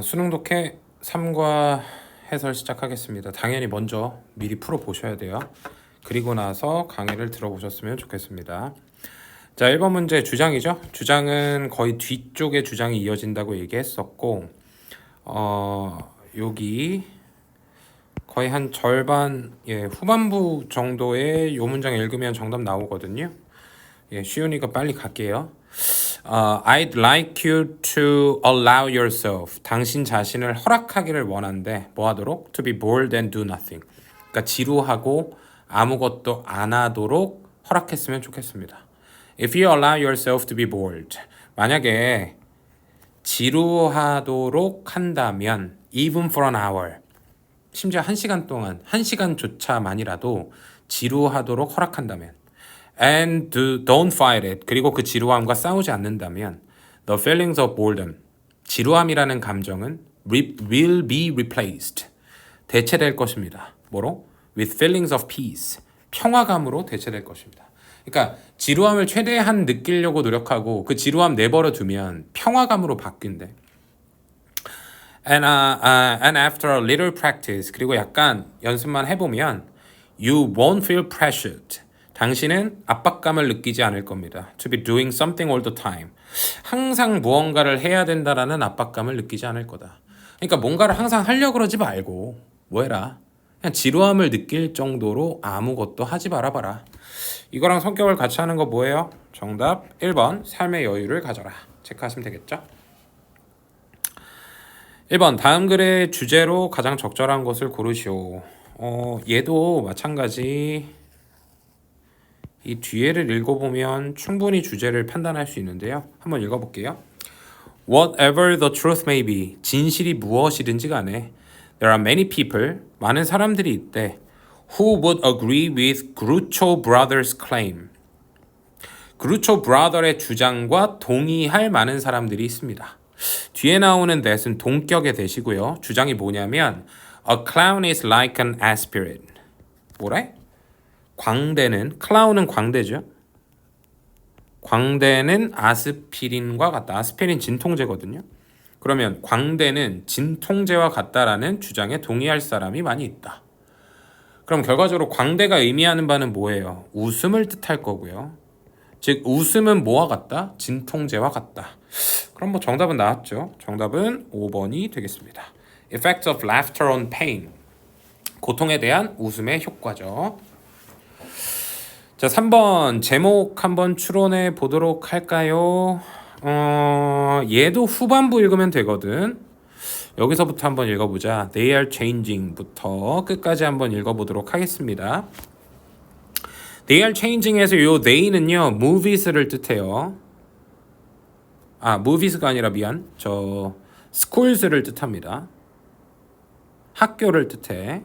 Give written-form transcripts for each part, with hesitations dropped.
수능 독해 3과 해설 시작하겠습니다. 당연히 먼저 미리 풀어보셔야 돼요. 그리고 나서 강의를 들어보셨으면 좋겠습니다. 자, 1번 문제 주장이죠. 주장은 거의 뒤쪽에 주장이 이어진다고 얘기했었고 여기 거의 한 절반 후반부 정도의 요 문장 읽으면 정답 나오거든요. 쉬우니까 빨리 갈게요. I'd like you to allow yourself. 당신 자신을 허락하기를 원한대. 뭐 하도록? To be bored and do nothing. 그러니까 지루하고 아무것도 안 하도록 허락했으면 좋겠습니다. If you allow yourself to be bored. 만약에 지루하도록 한다면 even for an hour. 심지어 1시간 동안, 1시간조차만이라도 지루하도록 허락한다면 and don't fight it. 그리고 그 지루함과 싸우지 않는다면 the feelings of boredom. 지루함이라는 감정은 will be replaced. 대체될 것입니다. 뭐로? with feelings of peace. 평화감으로 대체될 것입니다. 그러니까 지루함을 최대한 느끼려고 노력하고 그 지루함 내버려 두면 평화감으로 바뀐대. And after a little practice, 그리고 약간 연습만 해보면 you won't feel pressured. 당신은 압박감을 느끼지 않을 겁니다. To be doing something all the time. 항상 무언가를 해야 된다라는 압박감을 느끼지 않을 거다. 그러니까 뭔가를 항상 하려고 그러지 말고 뭐 해라. 그냥 지루함을 느낄 정도로 아무것도 하지 말아봐라. 이거랑 성격을 같이 하는 거 뭐예요? 정답 1번 삶의 여유를 가져라. 체크하시면 되겠죠? 1번 다음 글의 주제로 가장 적절한 것을 고르시오. 얘도 마찬가지 이 뒤에를 읽어보면 충분히 주제를 판단할 수 있는데요. 한번 읽어볼게요. Whatever the truth may be, 진실이 무엇이든지 간에 there are many people, 많은 사람들이 있대 who would agree with Groucho Brothers' claim. 그루초 브라더의 주장과 동의할 많은 사람들이 있습니다. 뒤에 나오는 that은 동격의 that이고요. 주장이 뭐냐면 A clown is like an aspirin. 뭐래? 광대는, 클라운은 광대죠. 광대는 아스피린과 같다. 아스피린 진통제거든요. 그러면 광대는 진통제와 같다라는 주장에 동의할 사람이 많이 있다. 그럼 결과적으로 광대가 의미하는 바는 뭐예요? 웃음을 뜻할 거고요. 즉 웃음은 뭐와 같다? 진통제와 같다. 그럼 뭐 정답은 나왔죠. 정답은 5번이 되겠습니다. Effect of laughter on pain. 고통에 대한 웃음의 효과죠. 자, 3번 제목 한번 추론해 보도록 할까요? 얘도 후반부 읽으면 되거든. 여기서부터 한번 읽어보자. They are changing부터 끝까지 한번 읽어보도록 하겠습니다. They are changing에서 요 they는요 movies를 뜻해요. movies가 아니라 미안. schools,를 뜻합니다. 학교를 뜻해.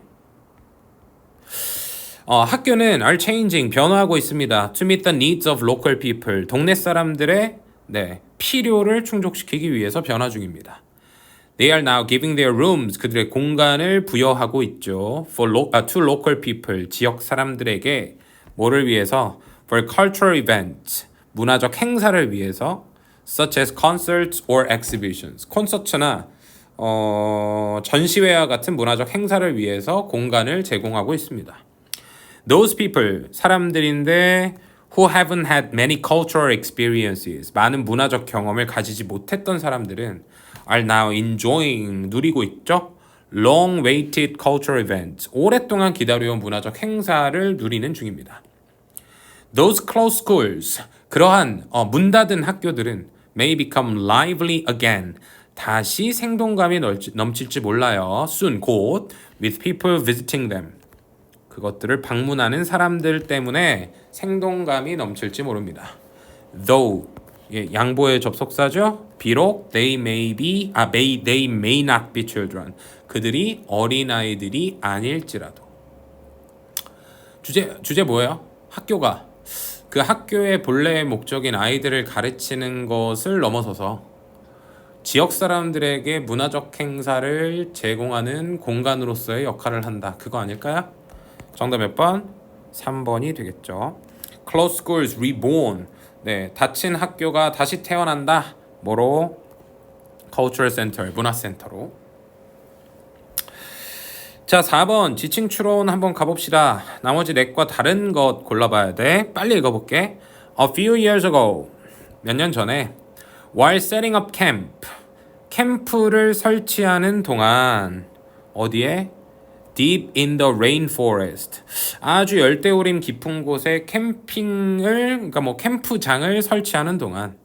학교는 are changing, 변화하고 있습니다. To meet the needs of local people, 동네 사람들의 필요를 충족시키기 위해서 변화 중입니다. They are now giving their rooms, 그들의 공간을 부여하고 있죠. To local people, 지역 사람들에게 뭐를 위해서? For cultural events, 문화적 행사를 위해서 such as concerts or exhibitions, 콘서트나 전시회와 같은 문화적 행사를 위해서 공간을 제공하고 있습니다. Those people, 사람들인데 who haven't had many cultural experiences, 많은 문화적 경험을 가지지 못했던 사람들은 are now enjoying, 누리고 있죠. long-awaited cultural events, 오랫동안 기다려온 문화적 행사를 누리는 중입니다. Those closed schools, 그러한 문 닫은 학교들은 may become lively again, 다시 생동감이 넘칠지 몰라요. soon, 곧, with people visiting them. 그것들을 방문하는 사람들 때문에 생동감이 넘칠지 모릅니다. Though, 양보의 접속사죠. 비록 they may not be children. 그들이 어린아이들이 아닐지라도. 주제 뭐예요? 학교가 그 학교의 본래의 목적인 아이들을 가르치는 것을 넘어서서 지역 사람들에게 문화적 행사를 제공하는 공간으로서의 역할을 한다. 그거 아닐까요? 정답 몇 번? 3번이 되겠죠. Closed schools reborn. 닫힌 학교가 다시 태어난다. 뭐로? cultural center, 문화센터로. 자, 4번 지칭 추론 한번 가봅시다. 나머지 넷과 다른 것 골라봐야 돼. 빨리 읽어볼게. A few years ago, 몇 년 전에 while setting up camp, 캠프를 설치하는 동안 어디에? Deep in the rainforest, 아주 열대우림 깊은 곳에 그러니까 캠프장을 설치하는 동안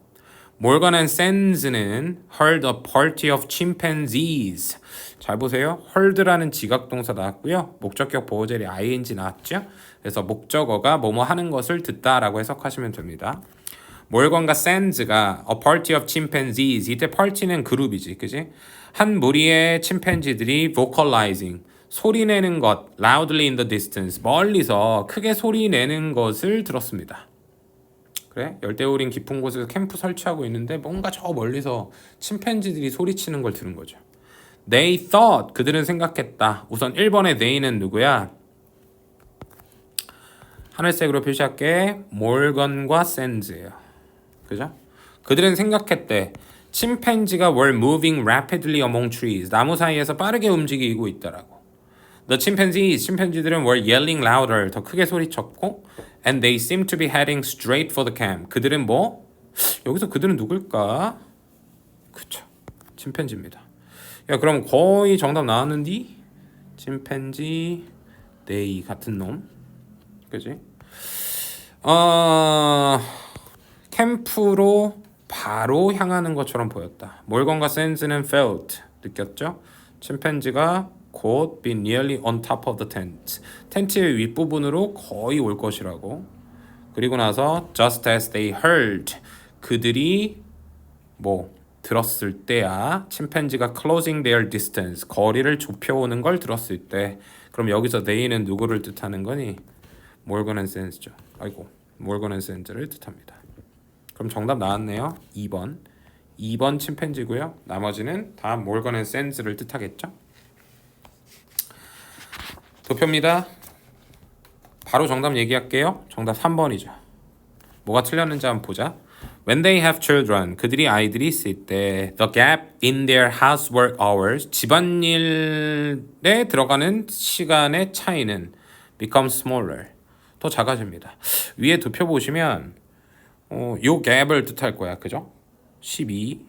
모건 앤 샌즈는 heard a party of chimpanzees. 잘 보세요. heard라는 지각동사 나왔고요. 목적격 보호절이 ing 나왔죠. 그래서 목적어가 뭐뭐 하는 것을 듣다라고 해석하시면 됩니다. 몰건과 샌즈가 a party of chimpanzees, 이때 party는 그룹이지, 그지? 한 무리의 침팬지들이 vocalizing, 소리내는 것, loudly in the distance, 멀리서 크게 소리내는 것을 들었습니다. 그래? 열대우림 깊은 곳에서 캠프 설치하고 있는데 뭔가 저 멀리서 침팬지들이 소리치는 걸 들은 거죠. They thought, 그들은 생각했다. 우선 1번의 they는 누구야? 하늘색으로 표시할게. 몰건과 샌즈예요. 그죠? 그들은 생각했대. 침팬지가 were moving rapidly among trees. 나무 사이에서 빠르게 움직이고 있다라고. The chimpanzees, 침팬지들은 were yelling louder. 더 크게 소리쳤고 and they seemed to be heading straight for the camp. 그들은 뭐? 여기서 그들은 누굴까? 그쵸. 침팬지입니다. 야, 그럼 거의 정답 나왔는디? 침팬지, they 같은 놈. 그지? 캠프로 바로 향하는 것처럼 보였다. 몰건과 샌즈는 felt, 느꼈죠? 침팬지가 곧 be nearly on top of the tent. 텐트의 윗부분으로 거의 올 것이라고. 그리고 나서 just as they heard, 그들이 들었을 때야. 침팬지가 closing their distance, 거리를 좁혀오는 걸 들었을 때. 그럼 여기서 they는 누구를 뜻하는 거니? 몰건 앤 샌즈죠. 몰건 앤 샌즈를 뜻합니다. 그럼 정답 나왔네요. 2번 침팬지고요. 나머지는 다 몰건 앤 샌즈를 뜻하겠죠? 도표입니다. 바로 정답 얘기할게요. 정답 3번이죠. 뭐가 틀렸는지 한번 보자. When they have children, 그들이 아이들이 있을 때 the gap in their housework hours, 집안일에 들어가는 시간의 차이는 becomes smaller, 더 작아집니다. 위에 도표 보시면 요 갭을 뜻할 거야. 그죠? 12,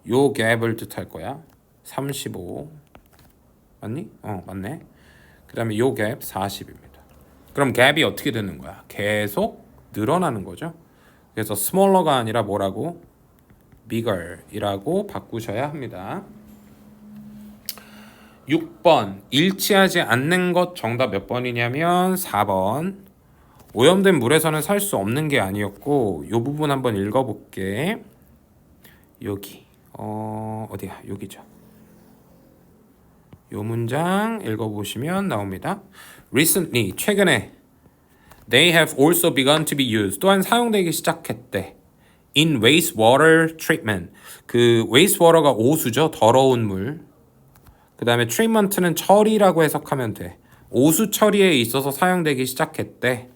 요 갭을 뜻할 거야. 35, 맞니? 맞네. 그 다음에 요 갭 40입니다. 그럼 갭이 어떻게 되는 거야? 계속 늘어나는 거죠. 그래서 smaller가 아니라 뭐라고? bigger이라고 바꾸셔야 합니다. 6번 일치하지 않는 것 정답 몇 번이냐면 4번. 오염된 물에서는 살 수 없는 게 아니었고, 요 부분 한번 읽어볼게. 여기 어디야? 여기죠. 요 문장 읽어보시면 나옵니다. Recently, 최근에 They have also begun to be used, 또한 사용되기 시작했대. In wastewater treatment, 그 wastewater가 오수죠. 더러운 물. 그 다음에 treatment는 처리라고 해석하면 돼. 오수 처리에 있어서 사용되기 시작했대.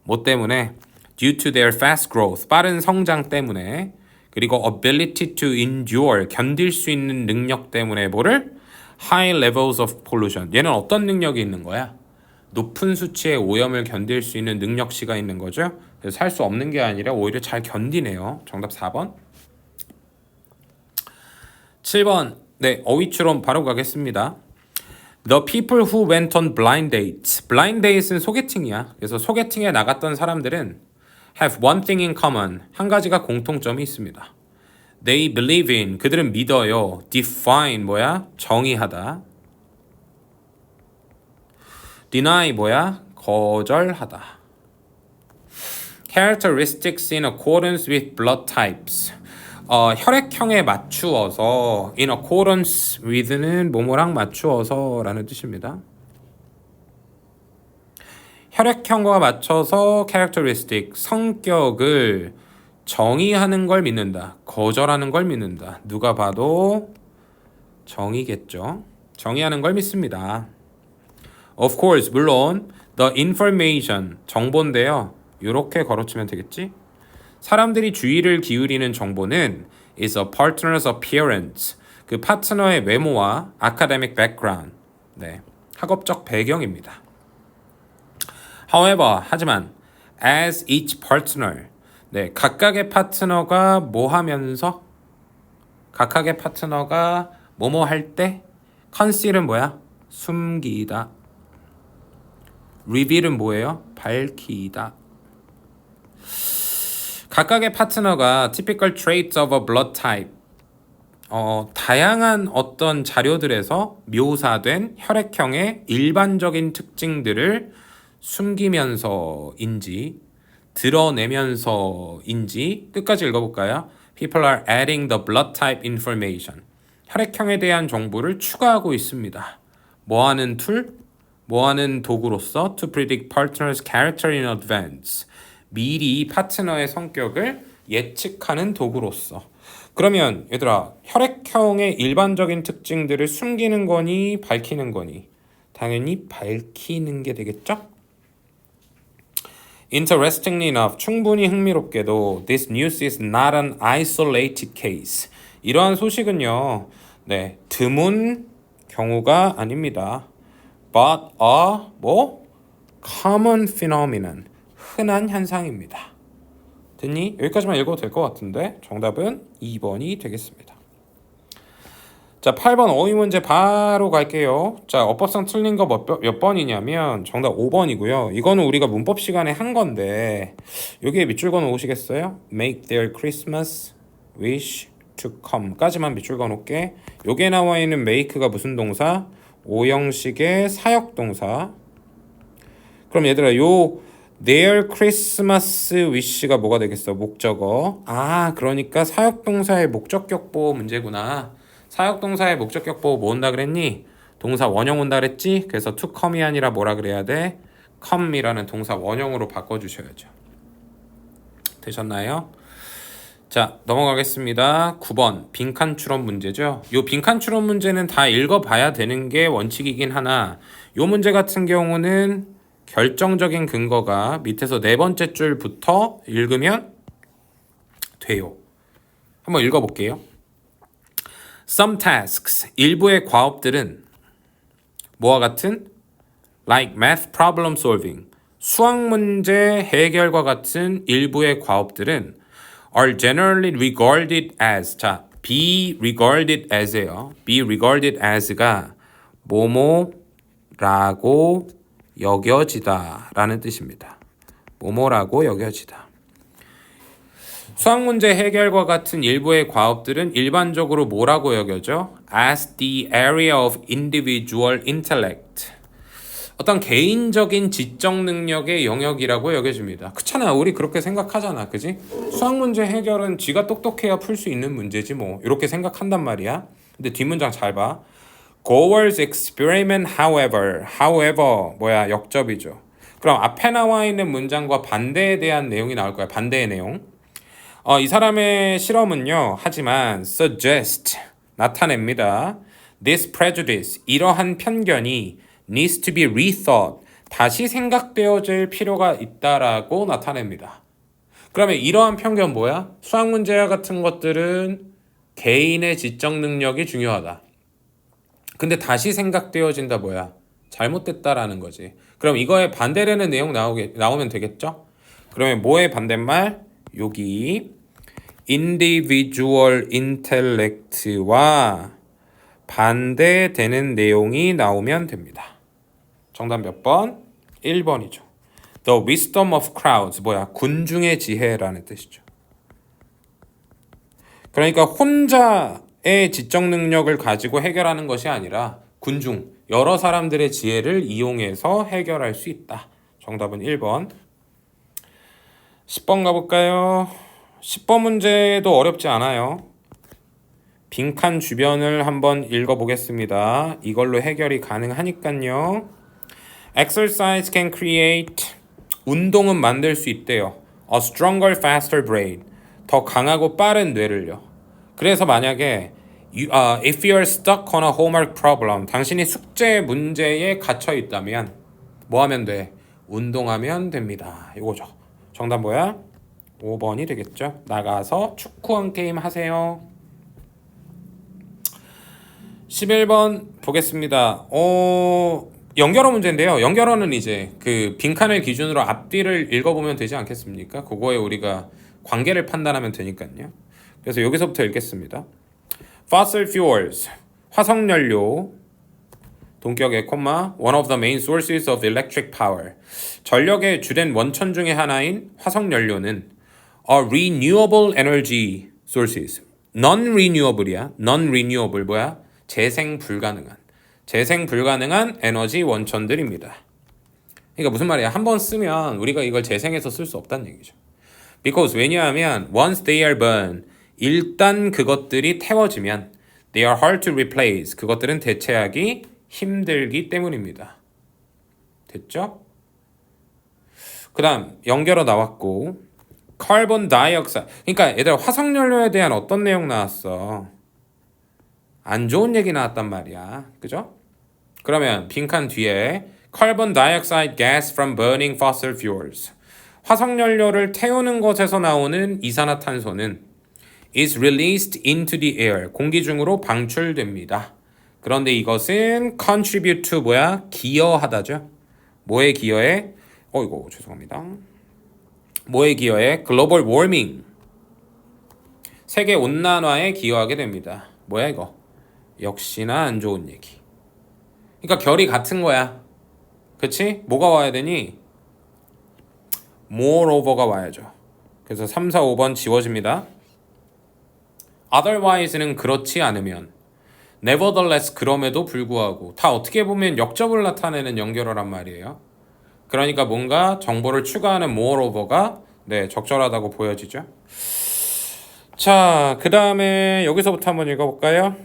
뭐 때문에? Due to their fast growth, 빠른 성장 때문에. 그리고 ability to endure, 견딜 수 있는 능력 때문에 뭐를? High levels of pollution. 얘는 어떤 능력이 있는 거야? 높은 수치의 오염을 견딜 수 있는 능력치가 있는 거죠. 그래서 살 수 없는 게 아니라 오히려 잘 견디네요. 정답 4번. 7번. 네, 어휘추론 바로 가겠습니다. The people who went on blind dates. blind dates는 소개팅이야. 그래서 소개팅에 나갔던 사람들은 have one thing in common. 한 가지가 공통점이 있습니다. They believe in. 그들은 믿어요. define 뭐야? 정의하다. deny 뭐야? 거절하다. characteristics in accordance with blood types. 혈액형에 맞추어서 in accordance with는 뭐뭐랑 맞추어서 라는 뜻입니다. 혈액형과 맞춰서 characteristic, 성격을 정의하는 걸 믿는다. 거절하는 걸 믿는다. 누가 봐도 정의겠죠. 정의하는 걸 믿습니다. Of course, 물론 the information, 정보인데요. 이렇게 걸어치면 되겠지? 사람들이 주의를 기울이는 정보는 is a partner's appearance, 그 파트너의 외모와 academic background, 네, 학업적 배경입니다. However, 하지만 as each partner, 네, 각각의 파트너가 뭐 하면서 각각의 파트너가 뭐뭐 할 때 conceal은 뭐야? 숨기다. reveal은 뭐예요? 밝히다. 각각의 파트너가 typical traits of a blood type, 다양한 어떤 자료들에서 묘사된 혈액형의 일반적인 특징들을 숨기면서인지 드러내면서인지 끝까지 읽어볼까요? People are adding the blood type information. 혈액형에 대한 정보를 추가하고 있습니다. 뭐하는 툴? 뭐하는 도구로서 to predict partner's character in advance. 미리 파트너의 성격을 예측하는 도구로서. 그러면 얘들아, 혈액형의 일반적인 특징들을 숨기는 거니 밝히는 거니? 당연히 밝히는 게 되겠죠? Interestingly enough, 충분히 흥미롭게도 this news is not an isolated case. 이러한 소식은요, 네, 드문 경우가 아닙니다. But a common phenomenon, 흔한 현상입니다. 됐니? 여기까지만 읽어도 될 것 같은데 정답은 2번이 되겠습니다. 자, 8번 어휘 문제 바로 갈게요. 자, 어법상 틀린 거 몇 번이냐면 정답 5번이고요. 이거는 우리가 문법 시간에 한 건데 여기에 밑줄 그어 놓으시겠어요? Make their Christmas wish to come 까지만 밑줄 그어 놓을게. 여기에 나와 있는 make가 무슨 동사? 오형식의 사역동사. 그럼 얘들아, 요 their Christmas wish가 뭐가 되겠어? 목적어. 아, 그러니까 사역동사의 목적격 보호 문제구나. 사역동사의 목적격 보호 뭐 온다 그랬니? 동사 원형 온다 그랬지? 그래서 to come이 아니라 뭐라 그래야 돼? come이라는 동사 원형으로 바꿔주셔야죠. 되셨나요? 자, 넘어가겠습니다. 9번 빈칸 추론 문제죠. 요 빈칸 추론 문제는 다 읽어봐야 되는 게 원칙이긴 하나 요 문제 같은 경우는 결정적인 근거가 밑에서 네 번째 줄부터 읽으면 돼요. 한번 읽어볼게요. Some tasks, 일부의 과업들은 뭐와 같은? Like math problem solving, 수학 문제 해결과 같은 일부의 과업들은 are generally regarded as, 자, be regarded as예요. be regarded as가 뭐뭐라고 여겨지다 라는 뜻입니다. 뭐뭐라고 여겨지다. 수학 문제 해결과 같은 일부의 과업들은 일반적으로 뭐라고 여겨져? As the area of individual intellect. 어떤 개인적인 지적 능력의 영역이라고 여겨집니다. 그렇잖아. 우리 그렇게 생각하잖아. 그지? 수학 문제 해결은 지가 똑똑해야 풀 수 있는 문제지 뭐. 이렇게 생각한단 말이야. 근데 뒷문장 잘 봐. Gower's experiment, however, 뭐야? 역접이죠. 그럼 앞에 나와 있는 문장과 반대에 대한 내용이 나올 거야. 반대의 내용. 이 사람의 실험은요. 하지만 suggest, 나타냅니다. This prejudice, 이러한 편견이 needs to be rethought, 다시 생각되어질 필요가 있다라고 나타냅니다. 그러면 이러한 편견 뭐야? 수학 문제와 같은 것들은 개인의 지적 능력이 중요하다. 근데 다시 생각되어진다 뭐야? 잘못됐다라는 거지. 그럼 이거에 반대되는 내용 나오면 되겠죠? 그러면 뭐의 반대말? 여기 individual intellect와 반대되는 내용이 나오면 됩니다. 정답 몇 번? 1번이죠. The wisdom of crowds, 뭐야? 군중의 지혜라는 뜻이죠. 그러니까 혼자의 지적 능력을 가지고 해결하는 것이 아니라 군중, 여러 사람들의 지혜를 이용해서 해결할 수 있다. 정답은 1번. 10번 가볼까요? 10번 문제도 어렵지 않아요. 빈칸 주변을 한번 읽어보겠습니다. 이걸로 해결이 가능하니까요. Exercise can create, 운동은 만들 수 있대요. A stronger, faster brain, 더 강하고 빠른 뇌를요. 그래서 만약에 if you are stuck on a homework problem, 당신이 숙제 문제에 갇혀 있다면 뭐 하면 돼? 운동하면 됩니다. 이거죠. 정답 뭐야? 5번이 되겠죠. 나가서 축구 한 게임 하세요. 11번 보겠습니다. 연결어 문제인데요. 연결어는 이제 그 빈칸을 기준으로 앞뒤를 읽어보면 되지 않겠습니까? 그거에 우리가 관계를 판단하면 되니까요. 그래서 여기서부터 읽겠습니다. Fossil fuels, 화석연료, 동격의 콤마, one of the main sources of electric power. 전력의 주된 원천 중의 하나인 화석연료는 a renewable energy sources. non-renewable이야. non-renewable 뭐야? 재생 불가능한 에너지 원천들입니다. 그러니까 무슨 말이야? 한 번 쓰면 우리가 이걸 재생해서 쓸 수 없다는 얘기죠. Because 왜냐하면 once they are burned, 일단 그것들이 태워지면 they are hard to replace. 그것들은 대체하기 힘들기 때문입니다. 됐죠? 그 다음 연결어 나왔고 카본 다이옥사이드. 그러니까 얘들아 화석연료에 대한 어떤 내용 나왔어? 안 좋은 얘기 나왔단 말이야. 그죠? 그러면 빈칸 뒤에 carbon dioxide gas from burning fossil fuels. 화석연료를 태우는 것에서 나오는 이산화탄소는 is released into the air. 공기 중으로 방출됩니다. 그런데 이것은 contribute to 뭐야? 기여하다죠. 뭐에 기여해? 이거 죄송합니다. 뭐에 기여해? global warming. 세계 온난화에 기여하게 됩니다. 뭐야 이거? 역시나 안 좋은 얘기. 그러니까 결이 같은 거야. 그치? 뭐가 와야 되니? moreover가 와야죠. 그래서 3, 4, 5번 지워집니다. otherwise는 그렇지 않으면 nevertheless 그럼에도 불구하고 다 어떻게 보면 역접을 나타내는 연결어란 말이에요. 그러니까 뭔가 정보를 추가하는 moreover가 적절하다고 보여지죠. 자, 그 다음에 여기서부터 한번 읽어볼까요?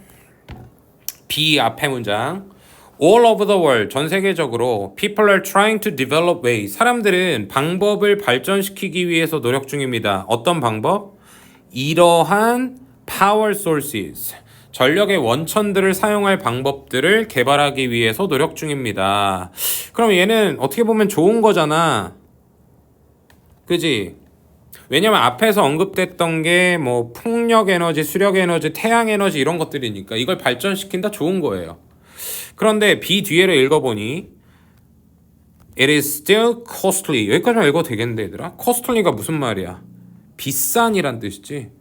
B 앞에 문장. All over the world, 전 세계적으로 people are trying to develop ways. 사람들은 방법을 발전시키기 위해서 노력 중입니다. 어떤 방법? 이러한 power sources, 전력의 원천들을 사용할 방법들을 개발하기 위해서 노력 중입니다. 그럼 얘는 어떻게 보면 좋은 거잖아. 그지? 왜냐면 앞에서 언급됐던 게 뭐 풍력 에너지, 수력 에너지, 태양 에너지 이런 것들이니까 이걸 발전시킨다 좋은 거예요. 그런데 B 뒤에를 읽어보니 It is still costly. 여기까지만 읽어도 되겠는데 얘들아? costly가 무슨 말이야? 비싼이란 뜻이지.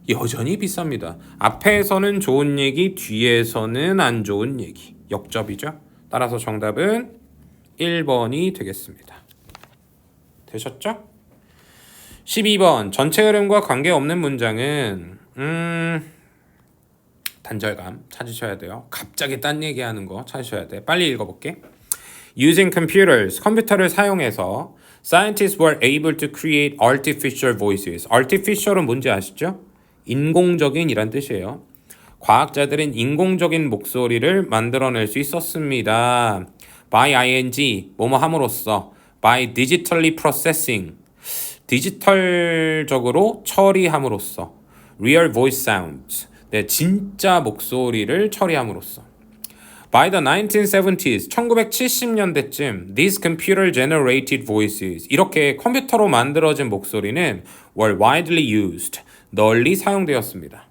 여전히 비쌉니다. 앞에서는 좋은 얘기, 뒤에서는 안 좋은 얘기. 역접이죠. 따라서 정답은 1번이 되겠습니다. 되셨죠? 12번 전체 흐름과 관계없는 문장은 단절감 찾으셔야 돼요. 갑자기 딴 얘기하는 거 찾으셔야 돼. 빨리 읽어볼게. Using computers, 컴퓨터를 사용해서 scientists were able to create artificial voices. artificial은 뭔지 아시죠? 인공적인 이란 뜻이에요. 과학자들은 인공적인 목소리를 만들어낼 수 있었습니다. by ing, 뭐뭐 함으로써 by digitally processing, 디지털적으로 처리함으로써 real voice sounds, 진짜 목소리를 처리함으로써 by the 1970s, 1970년대쯤 these computer generated voices, 이렇게 컴퓨터로 만들어진 목소리는 were widely used, 널리 사용되었습니다.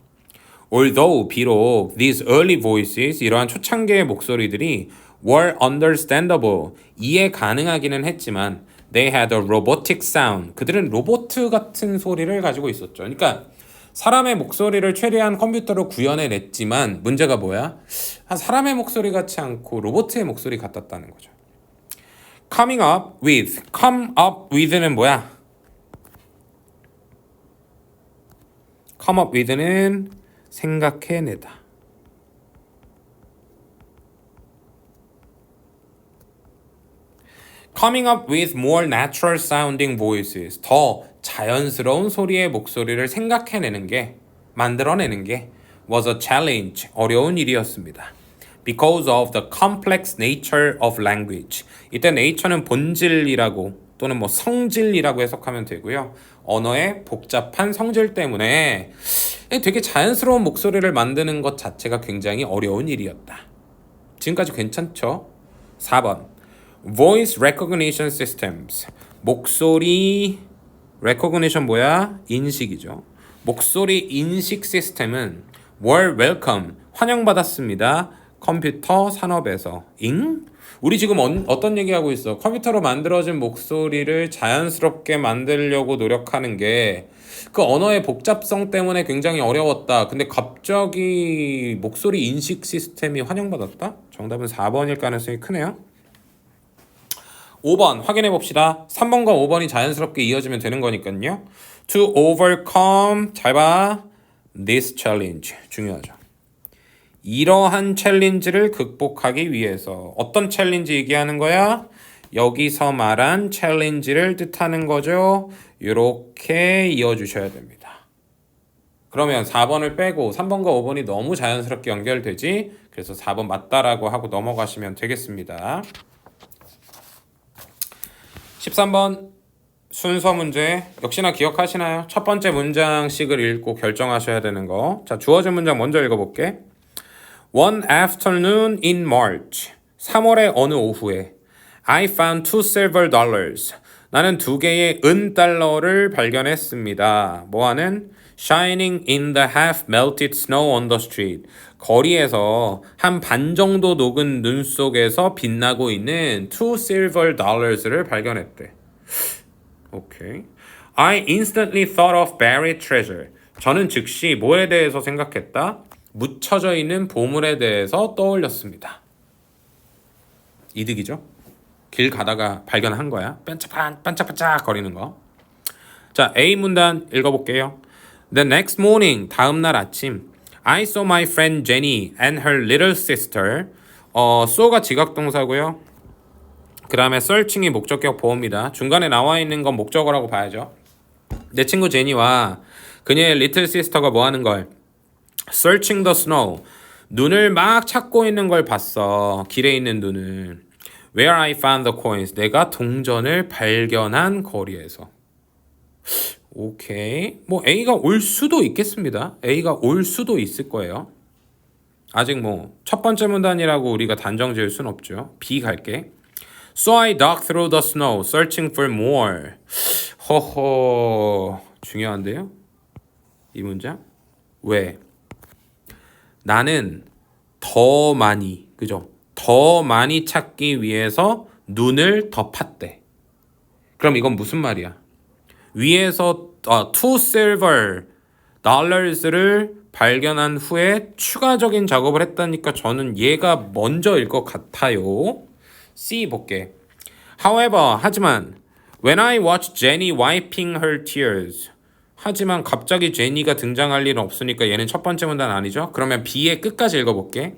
Although, 비록 these early voices, 이러한 초창기의 목소리들이 were understandable, 이해 가능하기는 했지만 they had a robotic sound, 그들은 로봇 같은 소리를 가지고 있었죠. 그러니까 사람의 목소리를 최대한 컴퓨터로 구현해냈지만 문제가 뭐야? 사람의 목소리 같지 않고 로봇의 목소리 같았다는 거죠. Coming up with는 뭐야? come up with는 생각해내다. coming up with more natural sounding voices, 더 자연스러운 소리의 목소리를 생각해내는 게, 만들어내는 게 was a challenge, 어려운 일이었습니다. Because of the complex nature of language. 이때 nature는 본질이라고 또는 뭐 성질이라고 해석하면 되고요. 언어의 복잡한 성질 때문에 되게 자연스러운 목소리를 만드는 것 자체가 굉장히 어려운 일이었다. 지금까지 괜찮죠? 4번. Voice recognition systems. 목소리 recognition 뭐야? 인식이죠. 목소리 인식 시스템은 were welcome. 환영받았습니다. 컴퓨터 산업에서. 잉? 우리 지금 어떤 얘기하고 있어? 컴퓨터로 만들어진 목소리를 자연스럽게 만들려고 노력하는 게 그 언어의 복잡성 때문에 굉장히 어려웠다. 근데 갑자기 목소리 인식 시스템이 환영받았다? 정답은 4번일 가능성이 크네요. 5번 확인해 봅시다. 3번과 5번이 자연스럽게 이어지면 되는 거니까요. To overcome, 잘 봐. This challenge. 중요하죠. 이러한 챌린지를 극복하기 위해서. 어떤 챌린지 얘기하는 거야? 여기서 말한 챌린지를 뜻하는 거죠. 이렇게 이어주셔야 됩니다. 그러면 4번을 빼고 3번과 5번이 너무 자연스럽게 연결되지? 그래서 4번 맞다라고 하고 넘어가시면 되겠습니다. 13번 순서 문제 역시나 기억하시나요? 첫 번째 문장씩을 읽고 결정하셔야 되는 거. 자, 주어진 문장 먼저 읽어볼게. One afternoon in March 3월의 어느 오후에 I found two silver dollars 나는 2개의 은 달러를 발견했습니다. 뭐하는? Shining in the half melted snow on the street 거리에서 한 반 정도 녹은 눈 속에서 빛나고 있는 two silver dollars를 발견했대. 오케이. I instantly thought of buried treasure. 저는 즉시 뭐에 대해서 생각했다? 묻혀져 있는 보물에 대해서 떠올렸습니다. 이득이죠? 길 가다가 발견한 거야. 반짝반짝 거리는 거. 자, A 문단 읽어볼게요. The next morning, 다음날 아침 I saw my friend Jenny and her little sister. so가 지각동사고요. 그 다음에 searching이 목적격 보호입니다. 중간에 나와 있는 건 목적어라고 봐야죠. 내 친구 제니와 그녀의 little sister가 뭐 하는 걸? Searching the snow. 눈을 막 찾고 있는 걸 봤어. 길에 있는 눈을. Where I found the coins. 내가 동전을 발견한 거리에서. 오케이. 뭐 A가 올 수도 있겠습니다. A가 올 수도 있을 거예요. 아직 뭐 첫 번째 문단이라고 우리가 단정 지을 순 없죠. B 갈게. So I dug through the snow, searching for more. 허허, 중요한데요? 이 문장? 왜? 나는 더 많이, 그죠? 더 많이 찾기 위해서 눈을 더 팠대. 그럼 이건 무슨 말이야? 위에서 two silver dollars를 발견한 후에 추가적인 작업을 했다니까 저는 얘가 먼저일 것 같아요. C 볼게. However, 하지만 when I watched Jenny wiping her tears. 하지만 갑자기 제니가 등장할 일은 없으니까 얘는 첫 번째 문단 아니죠? 그러면 B의 끝까지 읽어볼게.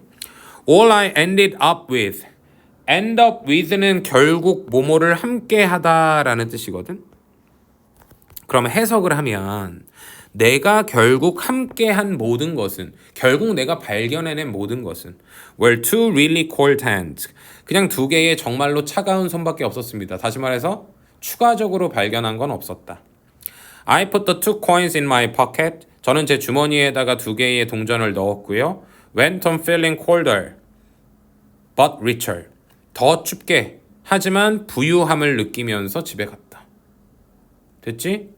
All I ended up with. end up with는 결국 뭐뭐를 함께 하다라는 뜻이거든. 그러면 해석을 하면 내가 결국 함께한 모든 것은 결국 내가 발견해낸 모든 것은 were two really cold hands. 그냥 2개의 정말로 차가운 손밖에 없었습니다. 다시 말해서 추가적으로 발견한 건 없었다. I put the two coins in my pocket. 저는 제 주머니에다가 2개의 동전을 넣었고요. Went on feeling colder, but richer. 더 춥게 하지만 부유함을 느끼면서 집에 갔다. 됐지?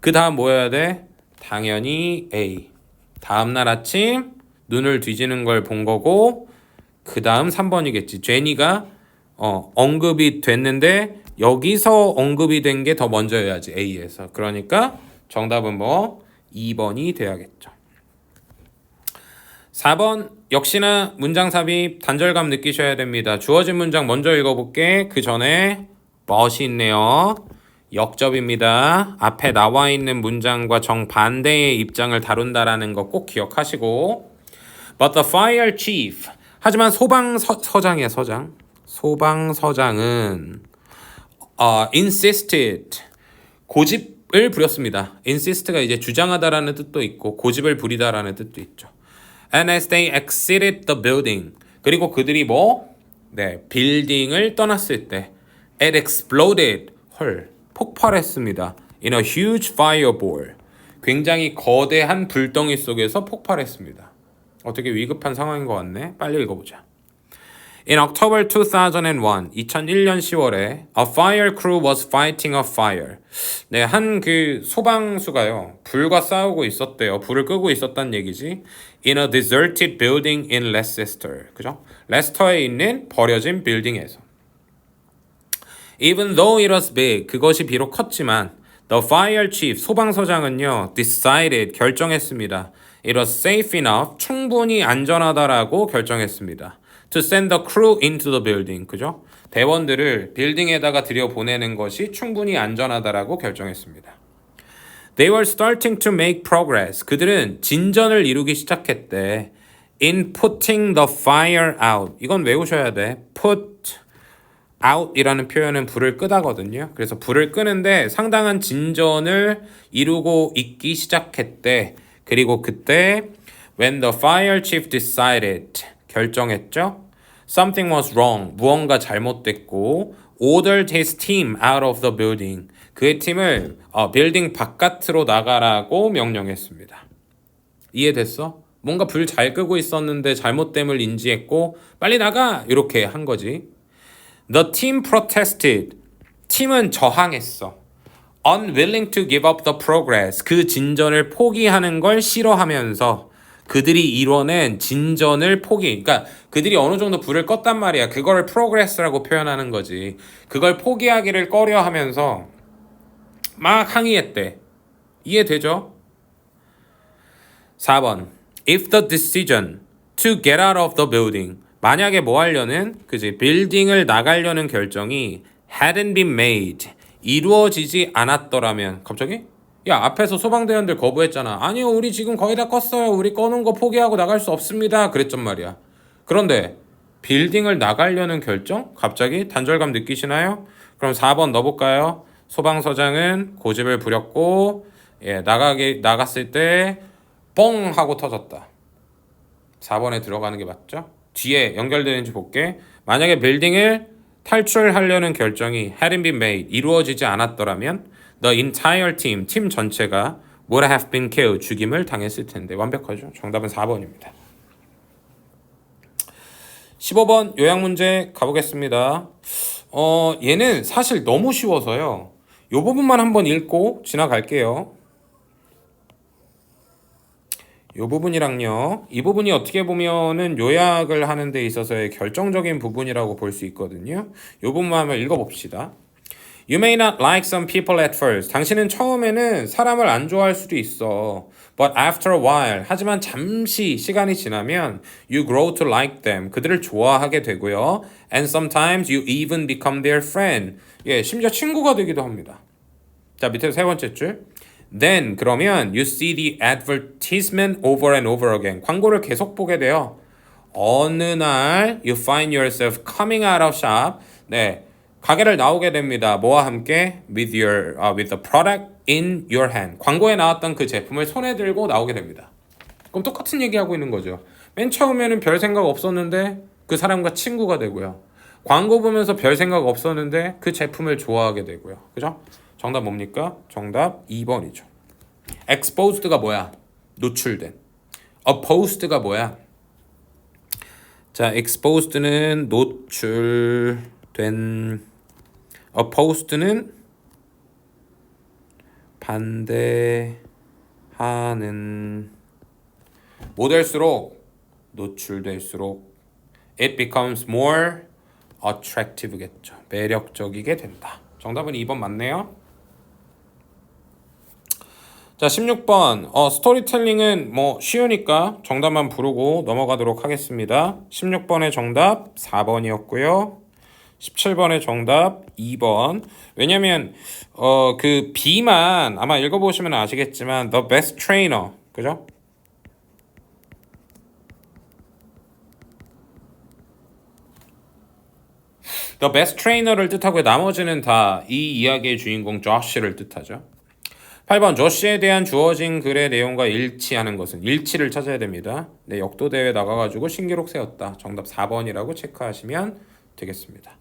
그 다음 뭐 해야 돼? 당연히 A. 다음날 아침 눈을 뒤지는 걸 본 거고 그 다음 3번이겠지. 제니가 언급이 됐는데 여기서 언급이 된 게 더 먼저여야지. A에서. 그러니까 정답은 뭐 2번이 돼야겠죠. 4번 역시나 문장 삽입 단절감 느끼셔야 됩니다. 주어진 문장 먼저 읽어볼게. 그 전에 멋이 있네요. 역접입니다. 앞에 나와 있는 문장과 정반대의 입장을 다룬다라는 거 꼭 기억하시고. But the fire chief. 하지만 소방서장이야, 서장. 소방서장은 insisted. 고집을 부렸습니다. insist가 이제 주장하다라는 뜻도 있고 고집을 부리다라는 뜻도 있죠. And as they exited the building. 그리고 그들이 빌딩을 떠났을 때 it exploded. 폭발했습니다. In a huge fireball. 굉장히 거대한 불덩이 속에서 폭발했습니다. 어떻게 위급한 상황인 것 같네. 빨리 읽어보자. In October 2001, 2001년 10월에 a fire crew was fighting a fire. 네, 한 그 소방수가요. 불과 싸우고 있었대요. 불을 끄고 있었단 얘기지. In a deserted building in Leicester. 그죠? 레스터에 있는 버려진 빌딩에서. Even though it was big, 그것이 비록 컸지만 the fire chief, 소방서장은요, decided, 결정했습니다. It was safe enough, 충분히 안전하다라고 결정했습니다. To send the crew into the building, 그죠? 대원들을 빌딩에다가 들여보내는 것이 충분히 안전하다라고 결정했습니다. They were starting to make progress. 그들은 진전을 이루기 시작했대. In putting the fire out. 이건 외우셔야 돼. Put out이라는 표현은 불을 끄다거든요. 그래서 불을 끄는데 상당한 진전을 이루고 있기 시작했대. 그리고 그때 when the fire chief decided 결정했죠. Something was wrong. 무언가 잘못됐고 ordered his team out of the building. 그의 팀을 빌딩 바깥으로 나가라고 명령했습니다. 이해됐어? 뭔가 불 잘 끄고 있었는데 잘못됨을 인지했고 빨리 나가! 이렇게 한 거지. The team protested. 팀은 저항했어. Unwilling to give up the progress. 그 진전을 포기하는 걸 싫어하면서 그들이 이뤄낸 진전을 포기. 그러니까 그들이 어느 정도 불을 껐단 말이야. 그걸 progress라고 표현하는 거지. 그걸 포기하기를 꺼려하면서 막 항의했대. 이해되죠? 4번. If the decision to get out of the building. 만약에 뭐 하려는, 그지? 빌딩을 나가려는 결정이 hadn't been made. 이루어지지 않았더라면. 갑자기? 야, 앞에서 소방대원들 거부했잖아. 아니요, 우리 지금 거의 다 껐어요. 우리 꺼놓은 거 포기하고 나갈 수 없습니다. 그랬단 말이야. 그런데 빌딩을 나가려는 결정? 갑자기 단절감 느끼시나요? 그럼 4번 넣어볼까요? 소방서장은 고집을 부렸고 나갔을 때 뻥 하고 터졌다. 4번에 들어가는 게 맞죠? 뒤에 연결되는지 볼게. 만약에 빌딩을 탈출하려는 결정이 hadn't been made, 이루어지지 않았더라면 the entire team, 팀 전체가 would have been killed, 죽임을 당했을 텐데. 완벽하죠? 정답은 4번입니다. 15번 요약 문제 가보겠습니다. 얘는 사실 너무 쉬워서요. 이 부분만 한번 읽고 지나갈게요. 이 부분이랑요. 이 부분이 어떻게 보면은 요약을 하는 데 있어서의 결정적인 부분이라고 볼 수 있거든요. 이 부분만 한번 읽어봅시다. You may not like some people at first. 당신은 처음에는 사람을 안 좋아할 수도 있어. But after a while. 하지만 잠시 시간이 지나면 you grow to like them. 그들을 좋아하게 되고요. And sometimes you even become their friend. 예, 심지어 친구가 되기도 합니다. 자, 밑에 세 번째 줄. Then 그러면 you see the advertisement over and over again. 광고를 계속 보게 돼요. 어느 날 you find yourself coming out of shop. 네, 가게를 나오게 됩니다. 뭐와 함께? With the product in your hand. 광고에 나왔던 그 제품을 손에 들고 나오게 됩니다. 그럼 똑같은 얘기하고 있는 거죠. 맨 처음에는 별 생각 없었는데 그 사람과 친구가 되고요. 광고 보면서 별 생각 없었는데 그 제품을 좋아하게 되고요. 그죠? 정답 뭡니까? 정답 2번이죠. exposed가 뭐야? 노출된. opposed가 뭐야? 자, exposed는 노출된. opposed는 반대하는. 뭐 될수록? 노출될수록 it becomes more attractive겠죠. 매력적이게 된다. 정답은 2번 맞네요. 자, 16번. 스토리텔링은 뭐 쉬우니까 정답만 부르고 넘어가도록 하겠습니다. 16번의 정답 4번이었고요. 17번의 정답 2번. 왜냐면 그 B만 아마 읽어보시면 아시겠지만 The best trainer. 그죠? The best trainer를 뜻하고 나머지는 다 이 이야기의 주인공 조시를 뜻하죠. 8번 조시에 대한 주어진 글의 내용과 일치하는 것은 일치를 찾아야 됩니다. 네, 역도대회 나가가지고 신기록 세웠다. 정답 4번이라고 체크하시면 되겠습니다.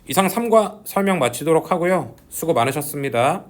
이상 3과 설명 마치도록 하고요. 수고 많으셨습니다.